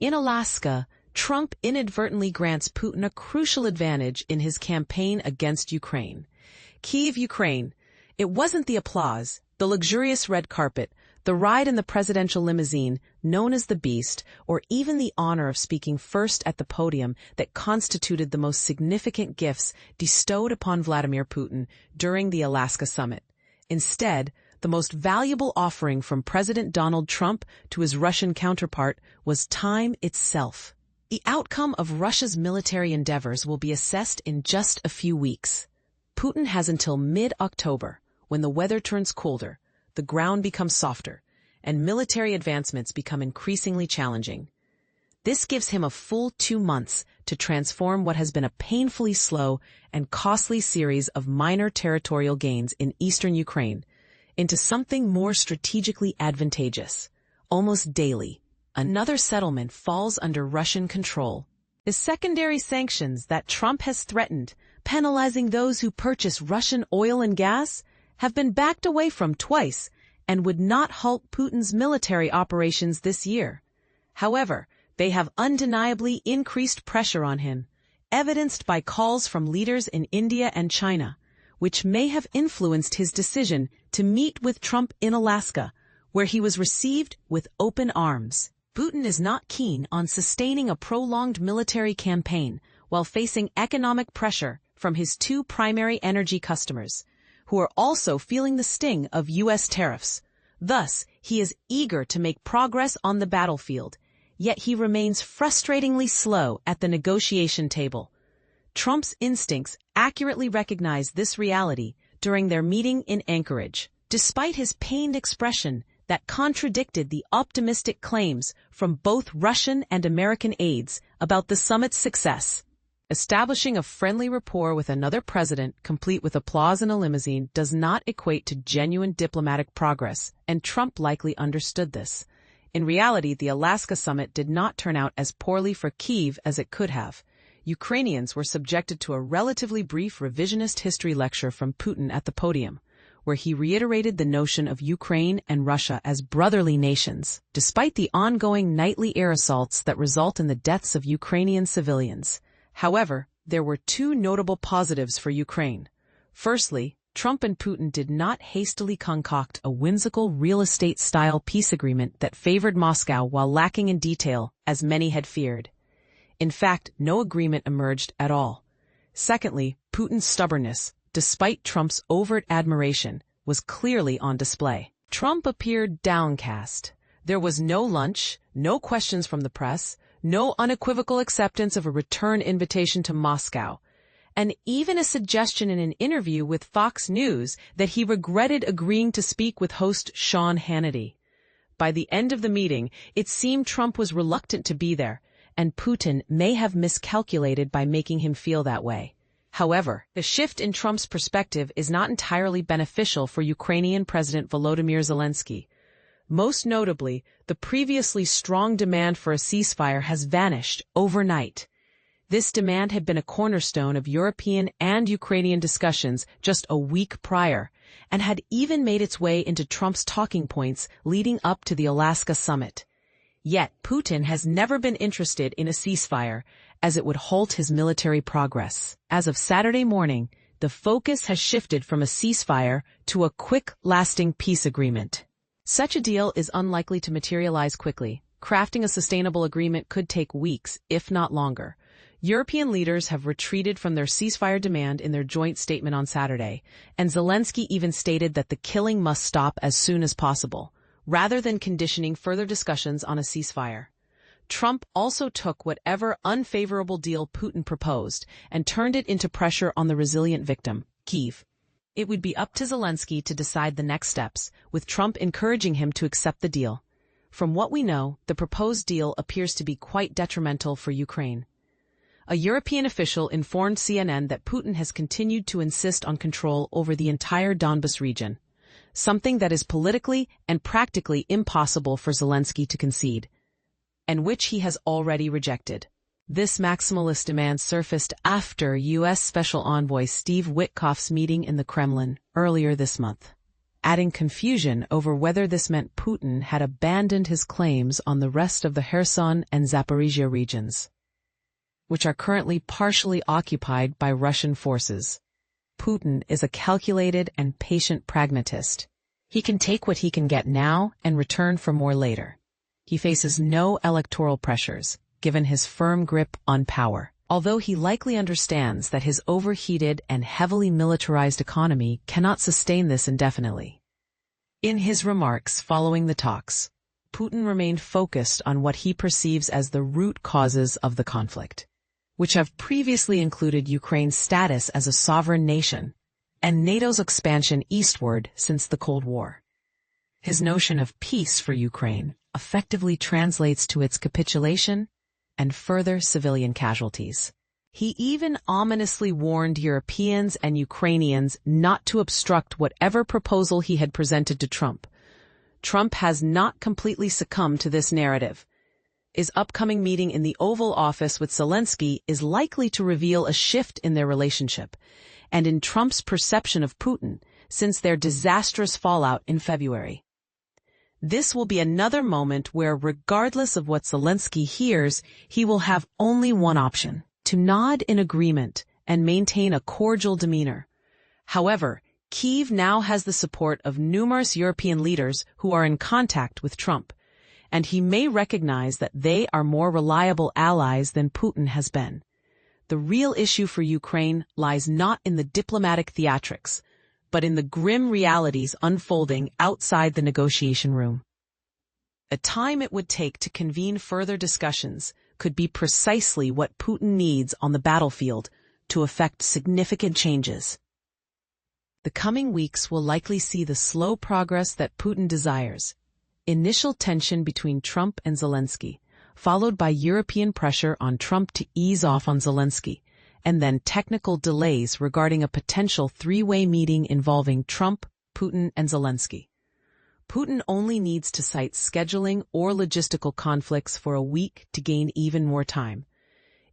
In Alaska, Trump inadvertently grants Putin a crucial advantage in his campaign against Ukraine. Kyiv, Ukraine. It wasn't the applause, the luxurious red carpet, the ride in the presidential limousine, known as the Beast, or even the honor of speaking first at the podium that constituted the most significant gifts bestowed upon Vladimir Putin during the Alaska summit. Instead, the most valuable offering from President Donald Trump to his Russian counterpart was time itself. The outcome of Russia's military endeavors will be assessed in just a few weeks. Putin has until mid-October, when the weather turns colder, the ground becomes softer, and military advancements become increasingly challenging. This gives him a full 2 months to transform what has been a painfully slow and costly series of minor territorial gains in eastern Ukraine into something more strategically advantageous. Almost daily, another settlement falls under Russian control. The secondary sanctions that Trump has threatened, penalizing those who purchase Russian oil and gas, have been backed away from twice and would not halt Putin's military operations this year. However, they have undeniably increased pressure on him, evidenced by calls from leaders in India and China, which may have influenced his decision to meet with Trump in Alaska, where he was received with open arms. Putin is not keen on sustaining a prolonged military campaign while facing economic pressure from his two primary energy customers, who are also feeling the sting of U.S. tariffs. Thus, he is eager to make progress on the battlefield, yet he remains frustratingly slow at the negotiation table. Trump's instincts accurately recognized this reality during their meeting in Anchorage, despite his pained expression that contradicted the optimistic claims from both Russian and American aides about the summit's success. Establishing a friendly rapport with another president, complete with applause in a limousine, does not equate to genuine diplomatic progress, and Trump likely understood this. In reality, the Alaska summit did not turn out as poorly for Kyiv as it could have. Ukrainians were subjected to a relatively brief revisionist history lecture from Putin at the podium, where he reiterated the notion of Ukraine and Russia as brotherly nations, despite the ongoing nightly air assaults that result in the deaths of Ukrainian civilians. However, there were two notable positives for Ukraine. Firstly, Trump and Putin did not hastily concoct a whimsical real estate-style peace agreement that favored Moscow while lacking in detail, as many had feared. In fact, no agreement emerged at all. Secondly, Putin's stubbornness, despite Trump's overt admiration, was clearly on display. Trump appeared downcast. There was no lunch, no questions from the press, no unequivocal acceptance of a return invitation to Moscow, and even a suggestion in an interview with Fox News that he regretted agreeing to speak with host Sean Hannity. By the end of the meeting, it seemed Trump was reluctant to be there, and Putin may have miscalculated by making him feel that way. However, the shift in Trump's perspective is not entirely beneficial for Ukrainian President Volodymyr Zelensky. Most notably, the previously strong demand for a ceasefire has vanished overnight. This demand had been a cornerstone of European and Ukrainian discussions just a week prior, and had even made its way into Trump's talking points leading up to the Alaska summit. Yet, Putin has never been interested in a ceasefire, as it would halt his military progress. As of Saturday morning, the focus has shifted from a ceasefire to a quick-lasting peace agreement. Such a deal is unlikely to materialize quickly. Crafting a sustainable agreement could take weeks, if not longer. European leaders have retreated from their ceasefire demand in their joint statement on Saturday, and Zelensky even stated that the killing must stop as soon as possible, rather than conditioning further discussions on a ceasefire. Trump also took whatever unfavorable deal Putin proposed and turned it into pressure on the resilient victim, Kyiv. It would be up to Zelensky to decide the next steps, with Trump encouraging him to accept the deal. From what we know, the proposed deal appears to be quite detrimental for Ukraine. A European official informed CNN that Putin has continued to insist on control over the entire Donbas region, something that is politically and practically impossible for Zelensky to concede, and which he has already rejected. This maximalist demand surfaced after U.S. Special Envoy Steve Witkoff's meeting in the Kremlin earlier this month. adding confusion over whether this meant Putin had abandoned his claims on the rest of the Kherson and Zaporizhia regions, which are currently partially occupied by Russian forces. Putin is a calculated and patient pragmatist. He can take what he can get now and return for more later. He faces no electoral pressures, given his firm grip on power, although he likely understands that his overheated and heavily militarized economy cannot sustain this indefinitely. In his remarks following the talks, Putin remained focused on what he perceives as the root causes of the conflict, which have previously included Ukraine's status as a sovereign nation and NATO's expansion eastward since the Cold War. His notion of peace for Ukraine effectively translates to its capitulation and further civilian casualties. He even ominously warned Europeans and Ukrainians not to obstruct whatever proposal he had presented to Trump. Trump has not completely succumbed to this narrative. His upcoming meeting in the Oval Office with Zelensky is likely to reveal a shift in their relationship and in Trump's perception of Putin since their disastrous fallout in February. This will be another moment where, regardless of what Zelensky hears, he will have only one option: to nod in agreement and maintain a cordial demeanor. However, Kyiv now has the support of numerous European leaders who are in contact with Trump, and he may recognize that they are more reliable allies than Putin has been. The real issue for Ukraine lies not in the diplomatic theatrics, but in the grim realities unfolding outside the negotiation room. The time it would take to convene further discussions could be precisely what Putin needs on the battlefield to effect significant changes. The coming weeks will likely see the slow progress that Putin desires: initial tension between Trump and Zelensky, followed by European pressure on Trump to ease off on Zelensky, and then technical delays regarding a potential three-way meeting involving Trump, Putin, and Zelensky. Putin only needs to cite scheduling or logistical conflicts for a week to gain even more time.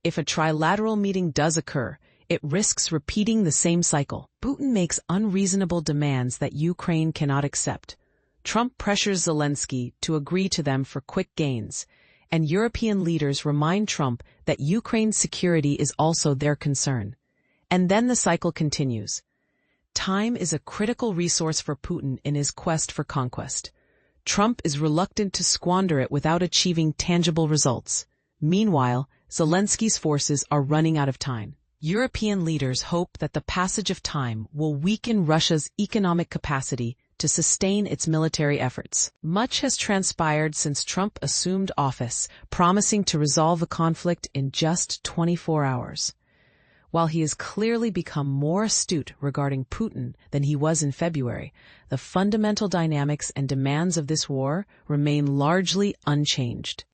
If a trilateral meeting does occur, it risks repeating the same cycle. Putin makes unreasonable demands that Ukraine cannot accept. Trump pressures Zelensky to agree to them for quick gains, and European leaders remind Trump that Ukraine's security is also their concern. And then the cycle continues. Time is a critical resource for Putin in his quest for conquest. Trump is reluctant to squander it without achieving tangible results. Meanwhile, Zelensky's forces are running out of time. European leaders hope that the passage of time will weaken Russia's economic capacity to sustain its military efforts. Much has transpired since Trump assumed office, promising to resolve the conflict in just 24 hours. While he has clearly become more astute regarding Putin than he was in February, the fundamental dynamics and demands of this war remain largely unchanged.